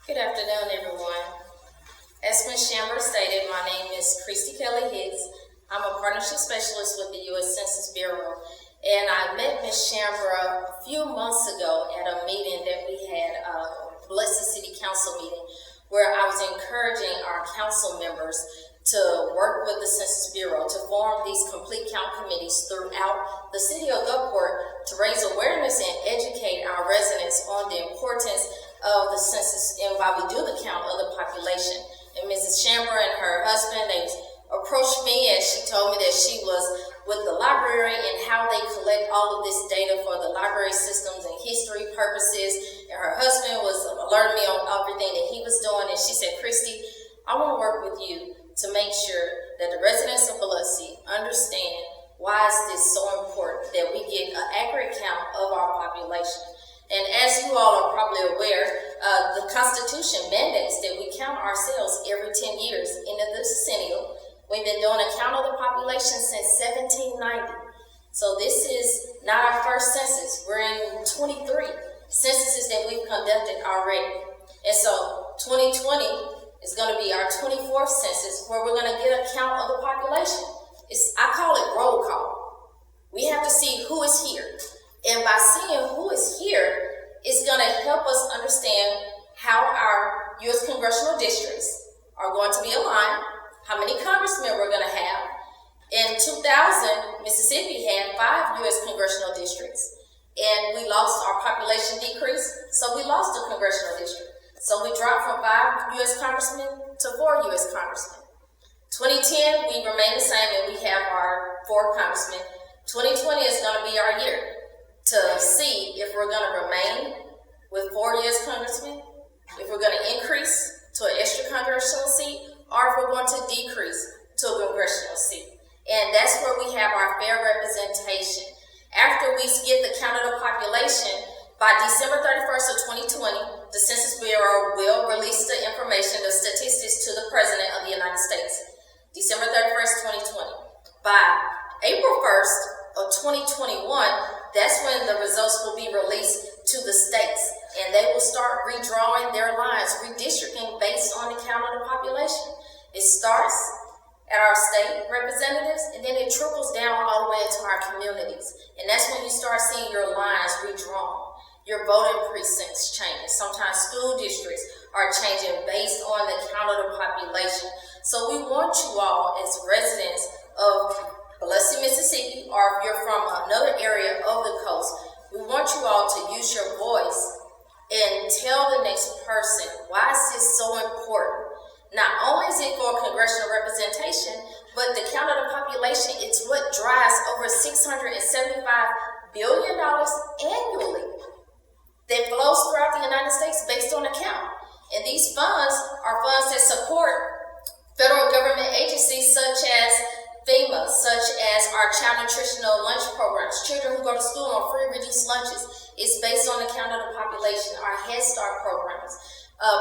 Good afternoon, everyone. As Ms. Chambers stated, my name is Krisit Hicks. I'm a Partnership Specialist with the U.S. Census Bureau, and I met Ms. Chambers a few months ago at a meeting that we had, a Biloxi City Council meeting, where I was encouraging our council members to work with the Census Bureau to form these complete count committees throughout the city of Gulfport to raise awareness and educate our residents on the importance of the census and why we do the count of the population. And Mrs. Chambers and her husband, they approached me and she told me that she was with the library and how they collect all of this data for the library systems and history purposes. And her husband was alerting me on everything that he was doing. And she said, Krisit, I want to work with you to make sure that the residents of Biloxi understand why is this so important that we get an accurate count of our population. And as you all are probably aware, the Constitution mandates that we count ourselves every 10 years in the decennial. We've been doing a count of the population since 1790. So this is not our first census. We're in 23 censuses that we've conducted already. And so 2020 is going to be our 24th census where we're going to get a count of the population. I call it roll call. We have to see who is here. And by seeing who is here, it's going to help us understand how our U.S. congressional districts are going to be aligned, how many congressmen we're going to have. In 2000, Mississippi had 5 U.S. congressional districts, and we lost our population decrease, so we lost a congressional district. So we dropped from 5 U.S. congressmen to 4 U.S. congressmen. 2010, we remain the same, and we have our 4 congressmen. 2020 is going to be our year to see if we're going to remain with 4 U.S. congressmen, if we're going to increase to an extra congressional seat, or if we're going to decrease to a congressional seat. And that's where we have our fair representation. After we get the count of the population, by December 31st of 2020, the Census Bureau will release the information, the statistics to the President of the United States. December 31st, 2020. By April 1st of 2021, that's when the results will be released to the states, and they will start redrawing their lines, redistricting based on the count of the population. It starts at our state representatives, and then it trickles down all the way into our communities. And that's when you start seeing your lines redrawn, your voting precincts changing. Sometimes school districts are changing based on the count of the population. So we want you all as residents of Biloxi, Mississippi, or if you're from another area of the coast, we want you all to use your voice and tell the next person why is this so important. Not only is it for congressional representation, but the count of the population, it's what drives over $675 billion annually that flows throughout the United States based on the count. And these funds are funds that support federal government agencies such as FEMA, such as our child nutritional lunch programs, children who go to school on free reduced lunches. It's based on the count of the population, our Head Start programs,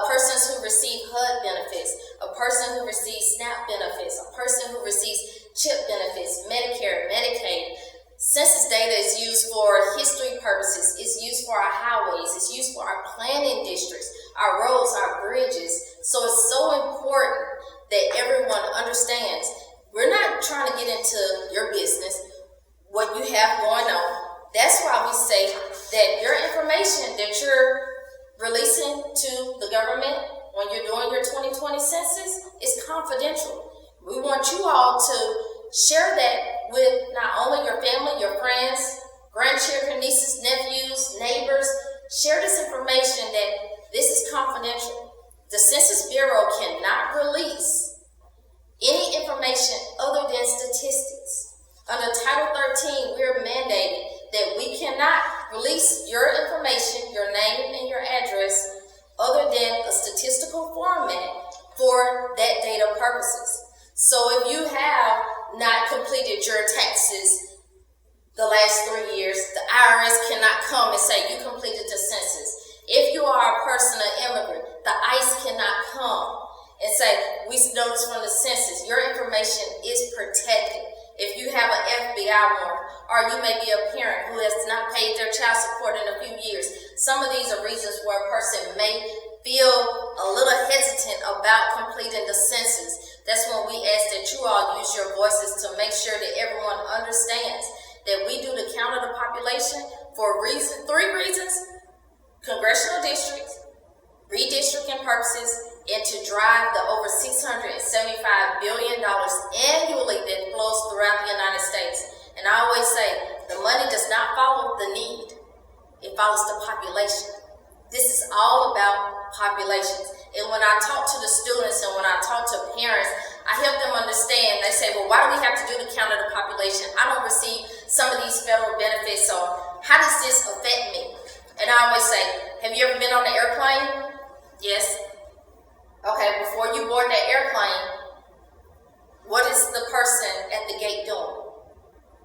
persons who receive HUD benefits, a person who receives SNAP benefits, a person who receives CHIP benefits, Medicare, Medicaid. Census data is used for history purposes. It's used for our highways. It's used for our planning districts, our roads, our bridges. So it's so important that everyone understands. We're not trying to get into your business, what you have going on. That's why we say that your information that you're releasing to the government when you're doing your 2020 census is confidential. We want you all to share that with not only your family, your friends, grandchildren, nieces, nephews, neighbors. Share this information that this is confidential. The Census Bureau cannot release any information other than statistics. Under Title 13, we're mandated that we cannot release your information, your name and your address, other than a statistical format for that data purposes. So if you have not completed your taxes the last 3 years, the IRS cannot come and say you completed the census. If you are a person, an immigrant, the ICE cannot come and say, we noticed from the census, your information is protected. If you have an FBI warrant, or you may be a parent who has not paid their child support in a few years, some of these are reasons where a person may feel a little hesitant about completing the census, that's when we ask that you all use your voices to make sure that everyone understands that we do the count of the population for three reasons: congressional districts, redistricting purposes, and to drive the over $675 billion annually that flows throughout the United States. And I always say, the money does not follow the need, it follows the population. This is all about populations. And when I talk to the students and when I talk to parents, I help them understand. They say, well, why do we have to do the count of the population? I don't receive some of these federal benefits, so how does this affect me? And I always say, have you ever been on an airplane? Yes. Okay, before you board that airplane, what is the person at the gate doing?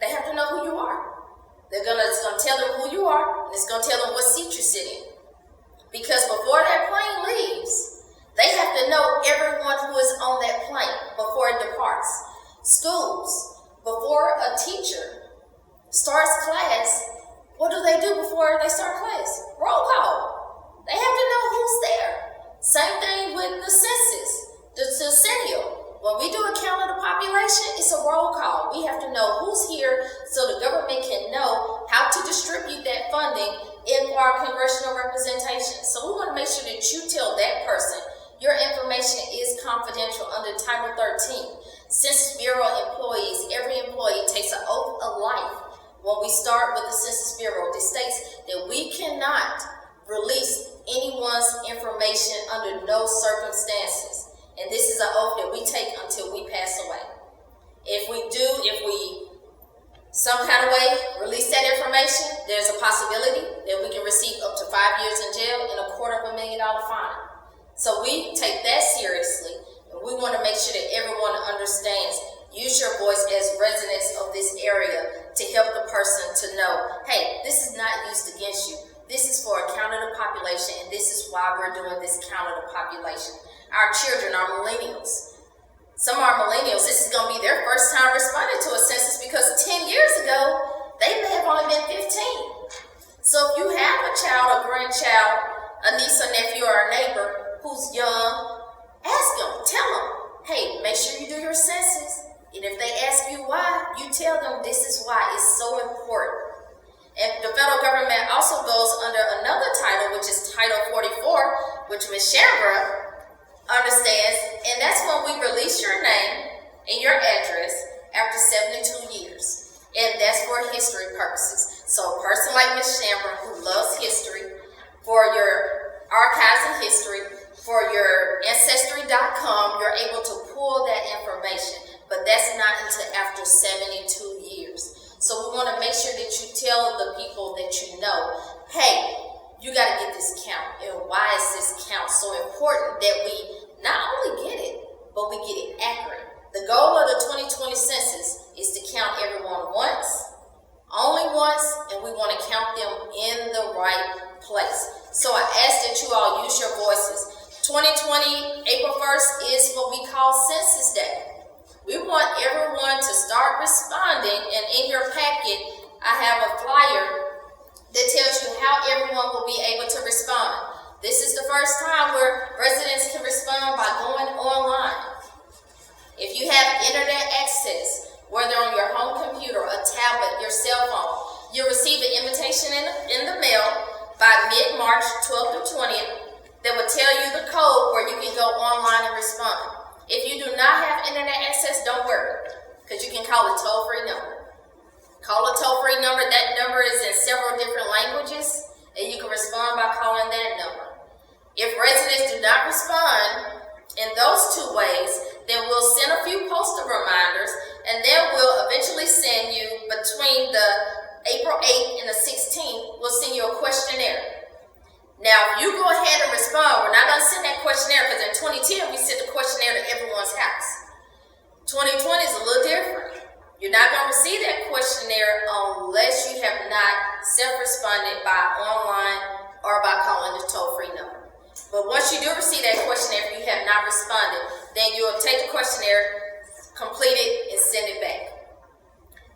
They have to know who you are. It's gonna tell them who you are, and it's gonna tell them what seat you sit in. Because before that plane leaves, they have to know everyone who is on that plane before it departs. Schools, before a teacher starts class, what do they do before they start class? Roll call. They have to know who's there. Same thing with the census, the decennial. When we do a count of the population, it's a roll call. We have to know who's here so the government can know how to distribute that funding in our congressional representation. So we want to make sure that you tell that person your information is confidential under Title 13. Census Bureau employees, every employee takes an oath of life. When we start with the Census Bureau, it states that we cannot release anyone's information under no circumstances. And this is an oath that we take until we pass away. If we some kind of way release that information, there's a possibility that we can receive up to 5 years in jail and $250,000 fine. So we take that seriously, and we want to make sure that everyone understands. Use your voice as residents of this area to help the person to know, hey, this is not used against you. This is for a count of the population, and this is why we're doing this count of the population. Our children are millennials. Some of our millennials, this is going to be their first time responding to a census because 10 years ago, they may have only been 15. So if you have a child, a grandchild, a niece, a nephew, or a neighbor who's young, ask them, tell them, hey, make sure you do your census. And if they ask you why, you tell them this is why it's so important. And the federal government also goes under another title, which is Title 44, which Ms. Shambra understands, and that's when we release your name and your address after 72 years. And that's for history purposes. So a person like Ms. Shambra who loves history, for your archives and history, for your ancestry.com, you're able to pull that information. But that's not until after 72 years. So we want to make sure that you tell the people that you know, hey, you got to get this count. And why is this count so important that we not only get it, but we get it accurate? The goal of the 2020 census is to count everyone once, only once, and we want to count them in the right place. So I ask that you all use your voices. 2020, April 1st is what we call Census Day. We want everyone to start responding, and in your packet, I have a flyer that tells you how everyone will be able to respond. This is the first time where residents can respond by going online. If you have internet access, whether on your home computer, a tablet, your cell phone, you'll receive an invitation in the mail by mid-March 12th through 20th that will tell you the code where you can go online and respond. If you do not have internet access, don't worry, because you can call a toll-free number. Call a toll-free number. That number is in several different languages, and you can respond by calling that number. If residents do not respond in those two ways, then we'll send a few postal reminders, and then we'll eventually send you, between the April 8th and the 16th, we'll send you a questionnaire. Now, if you go ahead and respond, we're not going to send that questionnaire, because in 2010, we sent the questionnaire to everyone's house. 2020 is a little different. You're not going to receive that questionnaire unless you have not self-responded by online or by calling the toll-free number. But once you do receive that questionnaire, if you have not responded, then you'll take the questionnaire, complete it, and send it back.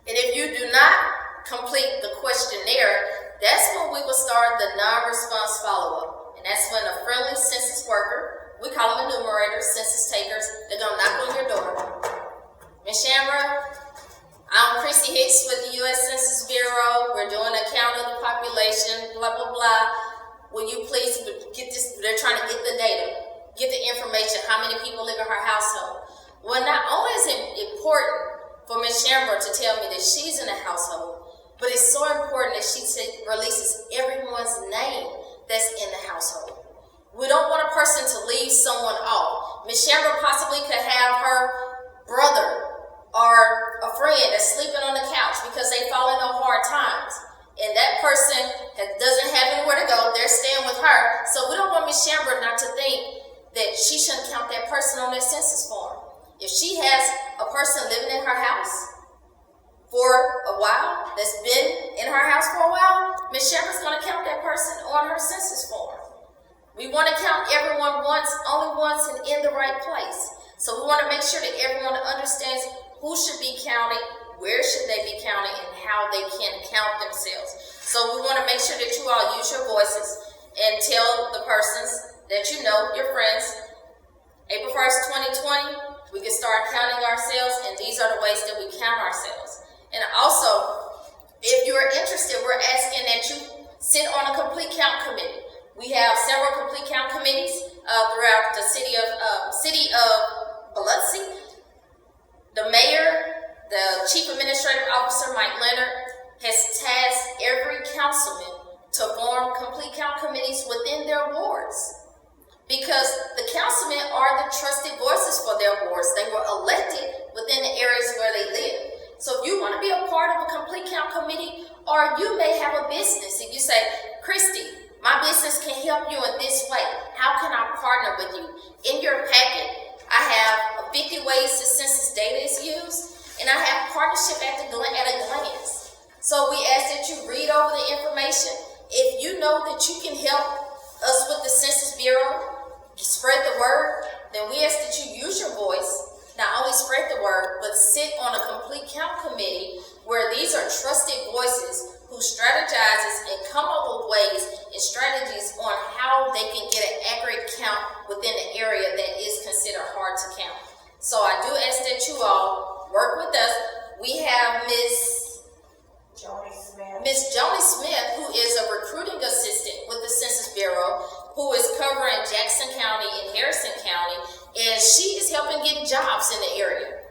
And if you do not complete the questionnaire, that's when we will start the non-response follow-up. And that's when a friendly census census worker. We call them enumerators, census takers. They're going to knock on your door. Ms. Shamra, I'm Krisit Hicks with the U.S. Census Bureau. We're doing a count of the population, blah, blah, blah. Will you please get this? They're trying to get the data, get the information, how many people live in her household. Well, not only is it important for Ms. Shamra to tell me that she's in a household, but it's so important that she releases everyone's name that's in the household. We don't want a person to leave someone off. Ms. Shamra possibly could have her brother or a friend that's sleeping on the couch because they fall into hard times. And that person doesn't have anywhere to go. They're staying with her. So we don't want Ms. Shamra not to think that she shouldn't count that person on that census form. If she has a person living in her house for a while, that's been in her house for a while, Ms. Shamra's going to count that person on her census form. We want to count everyone once, only once, and in the right place. So we want to make sure that everyone understands who should be counted, where should they be counted, and how they can count themselves. So we want to make sure that you all use your voices and tell the persons that you know, your friends, April 1st, 2020, we can start counting ourselves, and these are the ways that we count ourselves. And also, if you're interested, we're asking that you sit on a complete count committee. We have several complete count committees throughout the city of Biloxi. The mayor, the chief administrative officer, Mike Leonard, has tasked every councilman to form complete count committees within their wards. Because the councilmen are the trusted voices for their wards. They were elected within the areas where they live. So if you want to be a part of a complete count committee, or you may have a business, and you say, Kristi, my business can help you in this way. How can I partner with you? In your packet, I have 50 ways the census data is used, and I have partnership at a glance. So we ask that you read over the information. If you know that you can help us with the Census Bureau, spread the word, then we ask that you use your voice, not only spread the word, but sit on a complete count committee where these are trusted voices who strategizes and come up with ways and strategies on how they can get an accurate count within the area that is considered hard to count. So I do ask that you all work with us. We have Miss Joni Smith, who is a recruiting assistant with the Census Bureau, who is covering Jackson County and Harrison County, and she is helping get jobs in the area.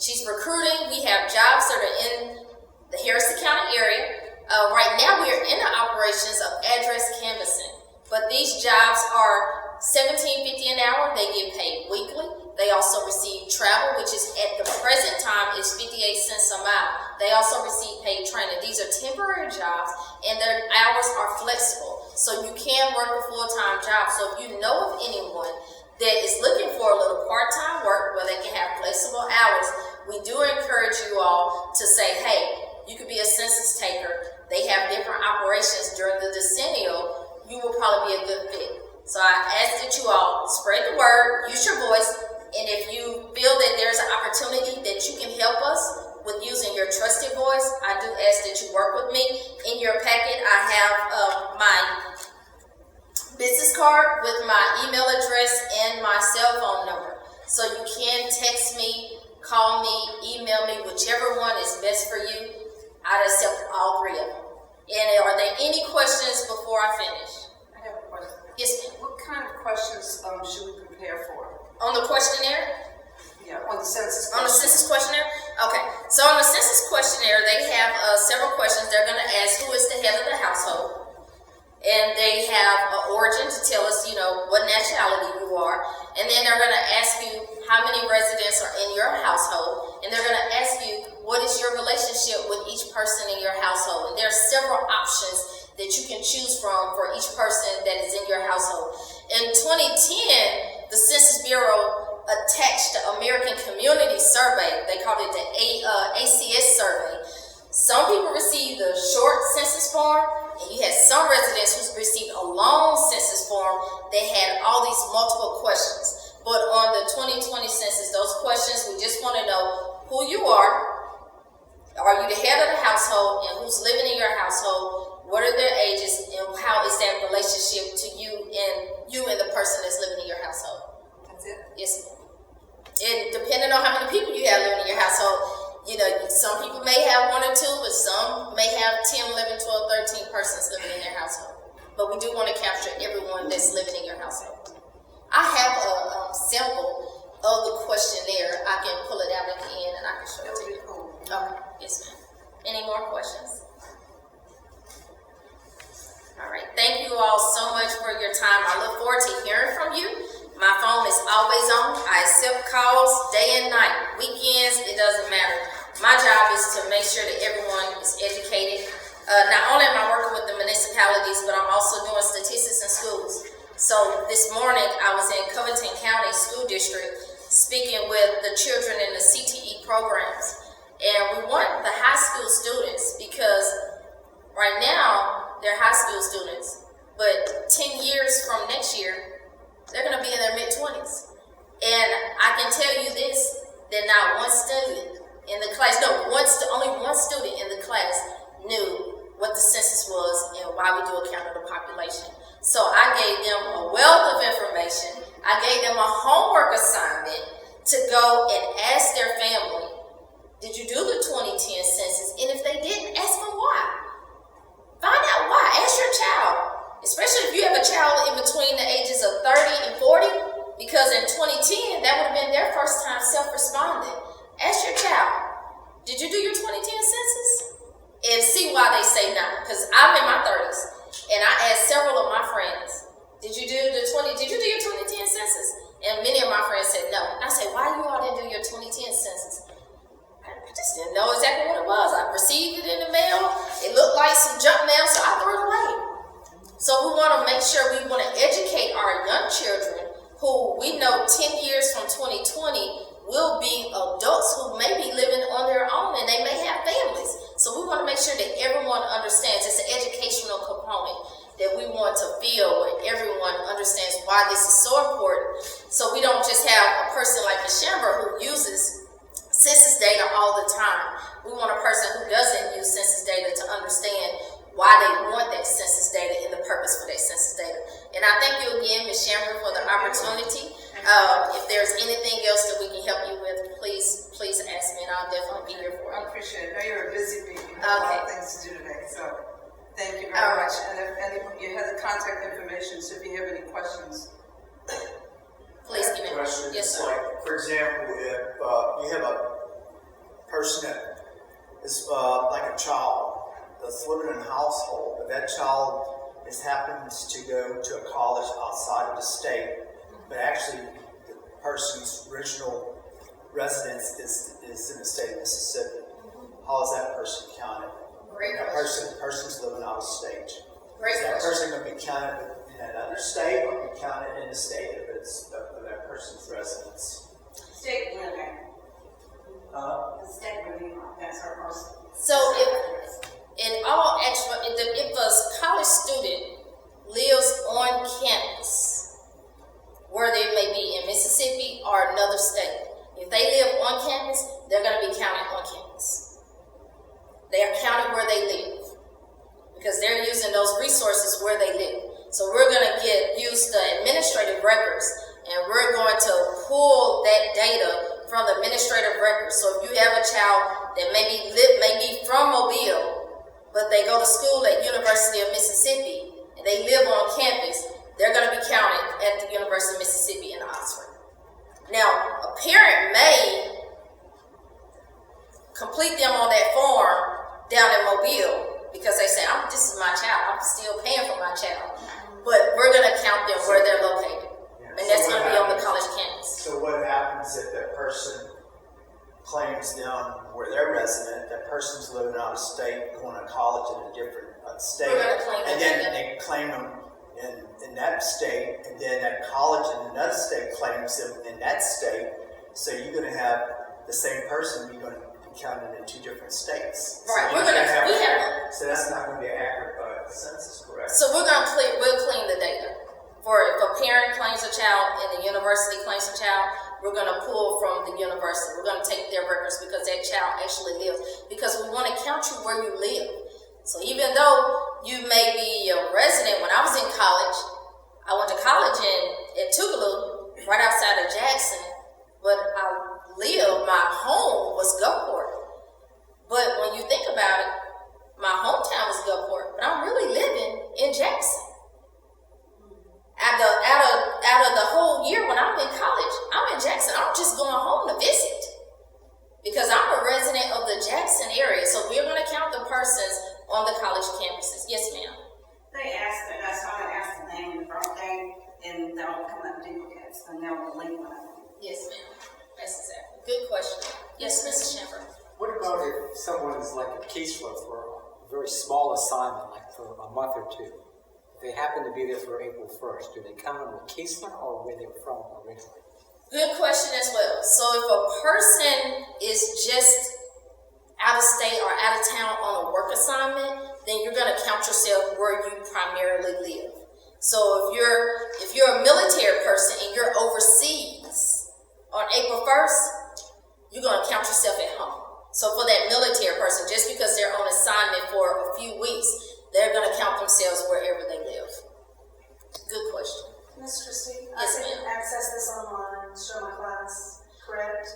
She's recruiting. We have jobs that are in the Harrison County area. Right now, we are in the operations of address canvassing, but these jobs are $17.50 an hour. They get paid weekly. They also receive travel, which is at the present time is 58 cents a mile. They also receive paid training. These are temporary jobs, and their hours are flexible, so you can work a full-time job. So if you know of anyone that is looking for a little part-time work where they can have flexible hours, we do encourage you all to say, hey, you could be a census taker. They have different operations during the decennial. You will probably be a good fit. So I ask that you all spread the word, use your voice, and if you feel that there's an opportunity that you can help us with using your trusted voice, I do ask that you work with me. In your packet, I have my business card with my email address and my cell phone number. So you can text me, call me, email me, whichever one is best for you. I'd accept all three of them. And are there any questions before I finish? I have a question. Yes, ma'am. What kind of questions should we prepare for? On the questionnaire? Yeah, on the census. On the census questionnaire? Okay. So on the census questionnaire, they have several questions. They're going to ask who is the head of the household. And they have an origin to tell us, what nationality you are. And then they're going to ask you how many residents are in your household. And they're going to ask you, what is your relationship with each person in your household? And there are several options that you can choose from for each person that is in your household. In 2010, the Census Bureau attached the American Community Survey. They called it the ACS survey. Some people received the short census form, and you had some residents who received a long census form that had all these multiple questions. But on the 2020 census, those questions, we just want to know who you are you the head of the household, and who's living in your household, what are their ages, and how is that relationship to you and you and the person that's living in your household. That's it? Yes, ma'am. And depending on how many people you have living in your household, you know, some people may have 1 or 2, but some may have 10, 11, 12, 13 persons living in their household. But we do want to capture everyone that's living in your household. I have a sample of the questionnaire. I can pull it out at the end and I can show it to you. Okay, yes, ma'am. Any more questions? All right, thank you all so much for your time. I look forward to hearing from you. My phone is always on. I accept calls day and night, weekends, it doesn't matter. My job is to make sure that everyone is educated. Not only am I working with the municipalities, but I'm also doing statistics in schools. So this morning, I was in Covington County School District speaking with the children in the CTE programs. And we want the high school students because right now, they're high school students, but 10 years from next year, they're gonna be in their mid-20s. And I can tell you this, that not one student in the class, only one student in the class knew what the census was and why we do a count of the population. So I gave them a wealth of information. I gave them a homework assignment to go and ask their family, did you do the 2010 census? And if they didn't, ask them why. Find out why. Ask your child, especially if you have a child in between the ages of 30 and 40, because in 2010, that would have been their first time self-responding. Ask your child, did you do your 2010 census? And see why they say no, because I'm in my 30s, and I asked several of my friends, did you do your 2010 census? And many of my friends said no. And I said, why you all didn't do your 2010 census? I just didn't know exactly what it was. I received it in the mail. It looked like some junk mail, so I threw it away. So we want to make sure we want to educate our young children who we know 10 years from 2020 will be adults who may be living on their own and they may have families. So we want to make sure that everyone understands. It's an educational component that we want to feel where everyone understands why this is so important. So we don't just have a person like Ms. Chamber who uses census data all the time. We want a person who doesn't use census data to understand why they want that census data and the purpose for that census data. And I thank you again, Ms. Chamber, for the opportunity. If there's anything else that we can help you with, please ask me and I'll definitely be here for you. I appreciate it. I know you're a busy bee. You have a lot of things to do today, so thank you very much. And if you have the contact information, so if you have any questions. Please give me a question. Yes, sir. Like, for example, if you have a person that is like a child that's living in a household, but that child happens to go to a college outside of the state, but actually the person's original residence is in the state of Mississippi. How is that person counted? Great that question. person's living out of state. Great is that question. person going to be counted in another state or be counted in the state if it's of that person's residence? State living. The state living, that's our person. So if a college student lives on campus, where they may be in Mississippi or another state, if they live on campus, they're going to be counted on campus. They are counted where they live because they're using those resources where they live. So we're going to use the administrative records, and we're going to pull that data from the administrative records. So if you have a child that may be from Mobile, but they go to school at University of Mississippi and they live on campus, they're going to be counted at the University of Mississippi in Oxford. Now, a parent may complete them on that form down in Mobile because they say, this is my child, I'm still paying for my child. But we're going to count them where they're located. And that's going to be on the college campus. So what happens if that person claims them where they're resident, that person's living out of state, going to college in a different state, and then they claim them in that state, and then that college in another state claims them in that state, so you're going to have the same person, you're going to be counted in two different states. Right, so that's not going to be accurate census, correct? So we'll clean the data. If a parent claims a child and the university claims a child, we're going to pull from the university. We're going to take their records because that child actually lives. Because we want to count you where you live. So even though you may be a resident, when I was in college, I went to college college in Tougaloo, right outside of Jackson, but my home was Gulfport. But when you think about it, my hometown is Gulfport, but I'm really living in Jackson. Out of the whole year when I'm in college, I'm in Jackson. I'm just going home to visit because I'm a resident of the Jackson area. So we're going to count the persons on the college campuses. Yes, ma'am. They asked that. I saw they asked the name and the birthday, and they'll come up duplicates, and they'll delete one of them. Yes, ma'am. That's exactly. Good question. Yes, Mrs. Chamber. What about if someone is like a caseload for a very small assignment, like for a month or two? If they happen to be there for April 1st, do they count on the caseload or where they're from originally? Good question as well. So if a person is just out of state or out of town on a work assignment, then you're going to count yourself where you primarily live. So if you're a military person and you're overseas on April 1st, you're going to count yourself at home. So for that military person, just because they're on assignment for a few weeks, they're going to count themselves wherever they live. Good question. Ms. Christie, Yes, I can ma'am. access this online, show my class, correct?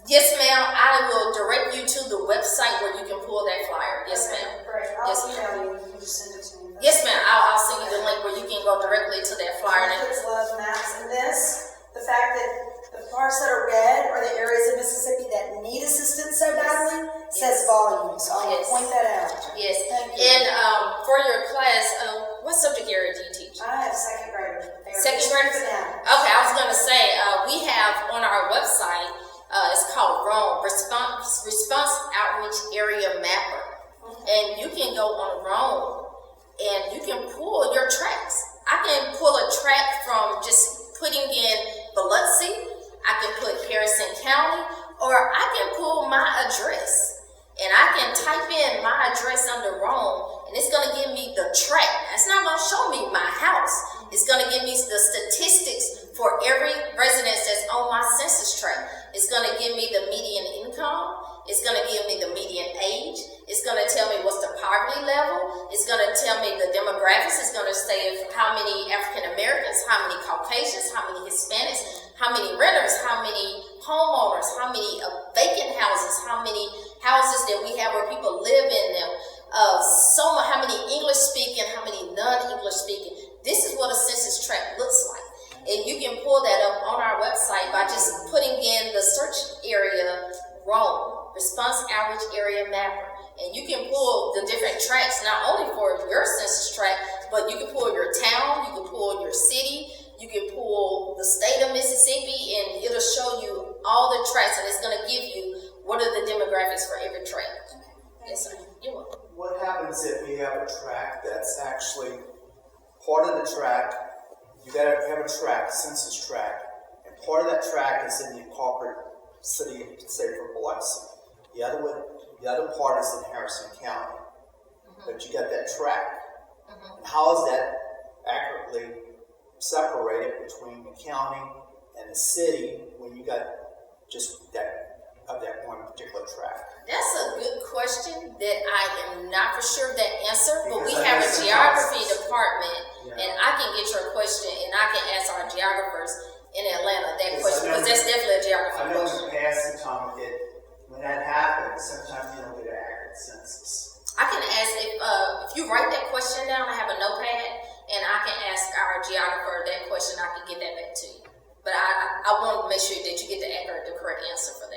Yes, ma'am. I will direct you to the website where you can pull that flyer. Yes, Okay, ma'am. Great, I'll Yes, email you, you can just send it to me. Yes, ma'am. I'll send you the link where you can go directly to that flyer. My kids love maps, and the fact that the parts that are red are the areas of Mississippi that need assistance so badly, says volumes, so I'll Yes. point that out. Yes. Thank you. And for your class, what subject area do you teach? I have second graders. They are Second graders? fanatics. Okay, I was going to say, we have on our website, it's called ROAM, Response Outreach Area Mapper. And you can go on ROAM and you can pull your tracks. I can pull a track from just putting in Biloxi, I can put Harrison County, or I can pull my address. And I can type in my address under Rome, and it's going to give me the track. It's not going to show me my house. It's going to give me the statistics for every residence that's on my census tract. It's going to give me the median income. It's going to give me the median age. It's going to tell me what's the poverty level. It's going to tell me the demographics. It's going to say how many African Americans, how many Caucasians, how many Hispanics, how many renters, how many homeowners, how many vacant houses, how many houses that we have where people live in them, how many English speaking, how many non-English speaking. This is what a census tract looks like. And you can pull that up on our website by just putting in the search area ROAM, Response Outreach Area Mapper. And you can pull the different tracts, not only for your census tract, but you can pull your town, you can pull your city, you can pull the state of Mississippi, and it'll show you all the tracts, and it's going to give you what are the demographics for every tract. Yes, sir. You're welcome. What happens if you have a tract that's actually part of the tract? You gotta have a tract, census tract, and part of that tract is in the corporate city, say for Biloxi. The other part is in Harrison County. But you got that tract. And how is that accurately separated between the county and the city when you got just that one particular tract? That's a good question that I am not for sure that answer, but we Because I have a guess geography sometimes- department, Yeah. and I can get your question, and I can ask our geographers in Atlanta that Yes, question, I know- because that's definitely a geography I know in question. the past, sometimes when that happens, sometimes you don't get an accurate census. I can ask if you write that question down, I have a notepad, and I can ask our geographer that question, I can get that back to you. But I want to make sure that you get the correct answer for that.